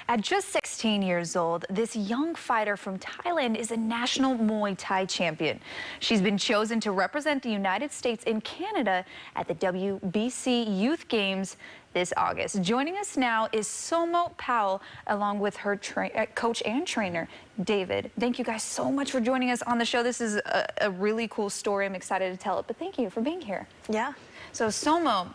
At just 16 years old, this young fighter from Thailand is a national Muay Thai champion. She's been chosen to represent the United States and Canada at the WBC Youth Games this August. Joining us now is Som-O Powell, along with her coach and trainer, David. Thank you guys so much for joining us on the show. This is a really cool story. I'm excited to tell it, but thank you for being here. Yeah. So Som-O,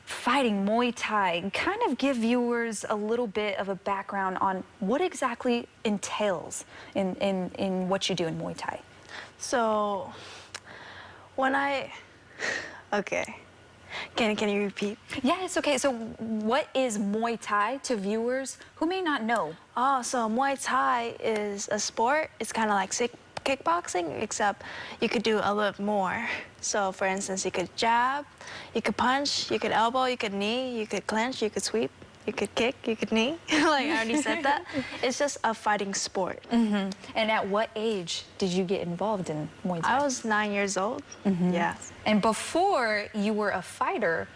fighting Muay Thai, kind of give viewers a little bit of a background on what exactly entails in what you do in Muay Thai. So when okay, can you repeat? Yeah, it's okay. So what is Muay Thai to viewers who may not know? Oh, so Muay Thai is a sport. It's kind of like kickboxing, except you could do a little more. So for instance, you could jab, you could punch, you could elbow, you could knee, you could clinch, you could sweep, you could kick, you could knee. Like I already said that. It's just a fighting sport. And at what age did you get involved in Muay Thai? I was 9 years old. Yeah. And before you were a fighter,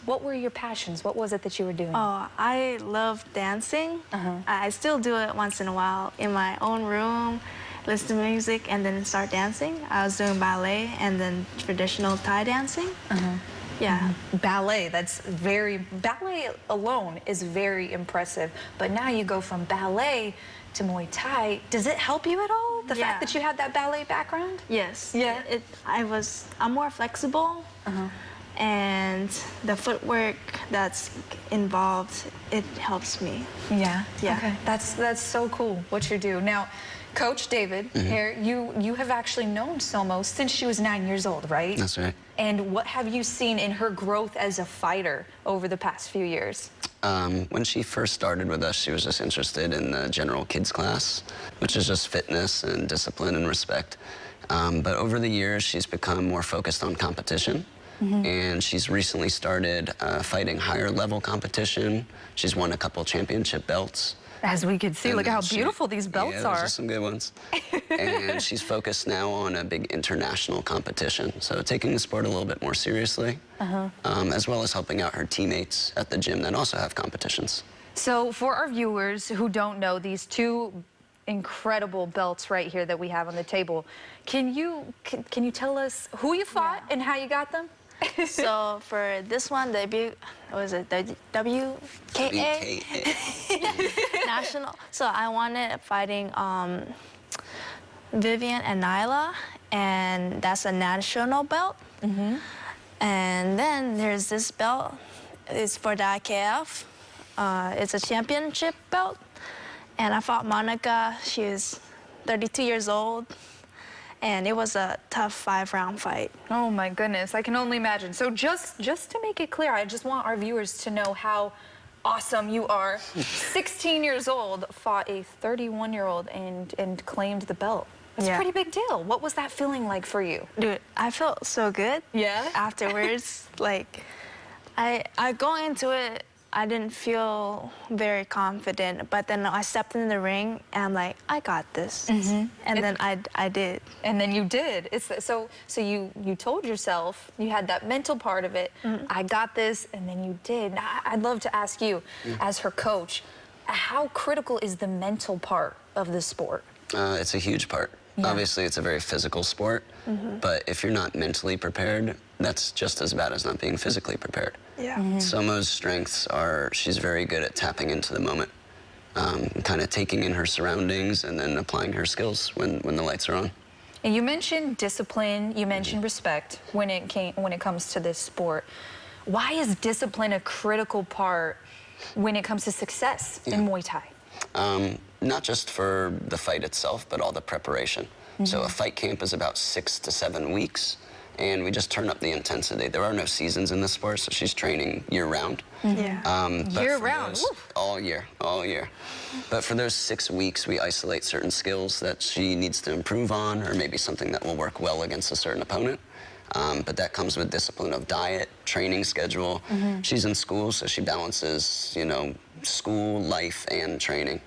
what were your passions? What was it that you were doing? Oh, I love dancing. I still do it once in a while in my own room. Listen to music and then start dancing. I was doing ballet and then traditional Thai dancing. Yeah. Ballet, ballet alone is very impressive. But now you go from ballet to Muay Thai. Does it help you at all? The fact that you had that ballet background? Yes. Yeah. I'm more flexible. And the footwork that's involved, it helps me. Yeah. Yeah. Okay. That's so cool what you do. Now, Coach David, here, you have actually known Som-O since she was 9 years old, right? That's right. And what have you seen in her growth as a fighter over the past few years? When she first started with us, she was just interested in the general kids class, which is just fitness and discipline and respect. But over the years, she's become more focused on competition. And she's recently started fighting higher level competition. She's won a couple championship belts. As we could see, look how beautiful these belts are. Yeah, those are some good ones. And she's focused now on a big international competition. So taking the sport a little bit more seriously, as well as helping out her teammates at the gym that also have competitions. So for our viewers who don't know, these two incredible belts right here that we have on the table, can you tell us who you fought and how you got them? So for this one, the WKA national. So I wanted fighting Vivian and Nyla, and that's a national belt. And then there's this belt. It's for the IKF. It's a championship belt. And I fought Monica. She was 32 years old. And it was a tough 5-round fight. Oh my goodness, I can only imagine. So just to make it clear, I just want our viewers to know how awesome you are. 16 years old, fought a 31-year-old and claimed the belt. That's a pretty big deal. What was that feeling like for you? Dude, I felt so good. Yeah? Afterwards, like, I go into it, I didn't feel very confident, but then I stepped in the ring and I'm like, I got this. And then I did. And then you did. So you told yourself, you had that mental part of it, I got this, and then you did. Now, I'd love to ask you, as her coach, how critical is the mental part of the sport? It's a huge part. Obviously, it's a very physical sport, but if you're not mentally prepared, that's just as bad as not being physically prepared. Som-O's strengths are, she's very good at tapping into the moment, kind of taking in her surroundings and then applying her skills when the lights are on. And you mentioned discipline, you mentioned respect when it comes to this sport. Why is discipline a critical part when it comes to success in Muay Thai? Not just for the fight itself, but all the preparation. So a fight camp is about 6 to 7 weeks, and we just turn up the intensity. There are no seasons in this sport, so she's training year-round. Year-round? All year, all year. But for those 6 weeks, we isolate certain skills that she needs to improve on, or maybe something that will work well against a certain opponent. But that comes with discipline of diet, training schedule. She's in school, so she balances, you know, school, life, and training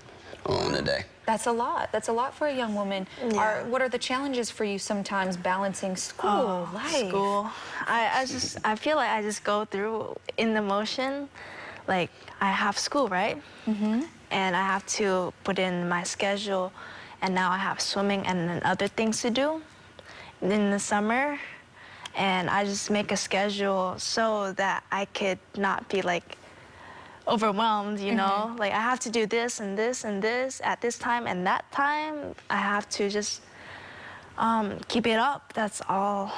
all in a day. That's a lot. That's a lot for a young woman. What are the challenges for you sometimes balancing school, life? School. I feel like I just go through in the motion. Like, I have school, right? and I have to put in my schedule, and now I have swimming and then other things to do in the summer, and I just make a schedule so that I could not be like overwhelmed, you know? Like I have to do this and this and this at this time and that time. I have to just keep it up, that's all.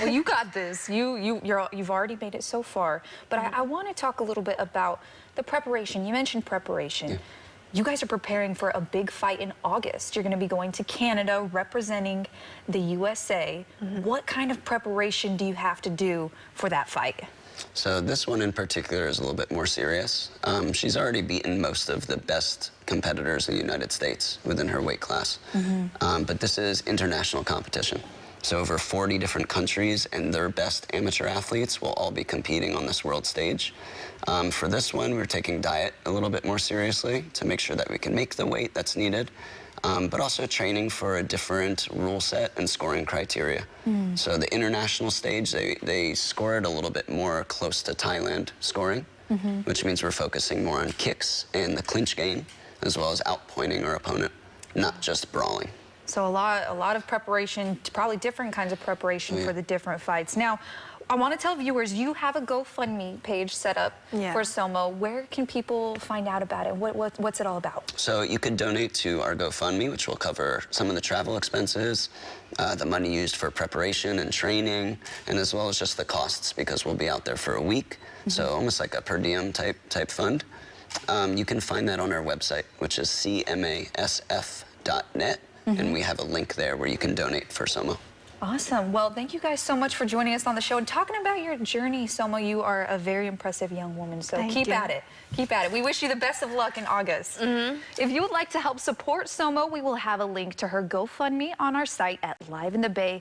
Well, you got this. You've already made it so far. But I want to talk a little bit about the preparation. You mentioned preparation. Yeah. You guys are preparing for a big fight in August. You're going to be going to Canada representing the USA. What kind of preparation do you have to do for that fight? So this one in particular is a little bit more serious. She's already beaten most of the best competitors in the United States within her weight class. But this is international competition. So over 40 different countries and their best amateur athletes will all be competing on this world stage. For this one, we're taking diet a little bit more seriously to make sure that we can make the weight that's needed. But also training for a different rule set and scoring criteria. So the international stage, they score it a little bit more close to Thailand scoring, which means we're focusing more on kicks and the clinch game, as well as outpointing our opponent, not just brawling. So a lot of preparation, probably different kinds of preparation for the different fights. Now, I want to tell viewers, you have a GoFundMe page set up for Som-O. Where can people find out about it? What's it all about? So you could donate to our GoFundMe, which will cover some of the travel expenses, the money used for preparation and training, and as well as just the costs, because we'll be out there for a week. So almost like a per diem type fund. You can find that on our website, which is cmasf.net, and we have a link there where you can donate for Som-O. Awesome. Well, thank you guys so much for joining us on the show and talking about your journey, Som-O. You are a very impressive young woman, so keep at it. Keep at it. We wish you the best of luck in August. If you would like to help support Som-O, we will have a link to her GoFundMe on our site at liveinthebay.tv.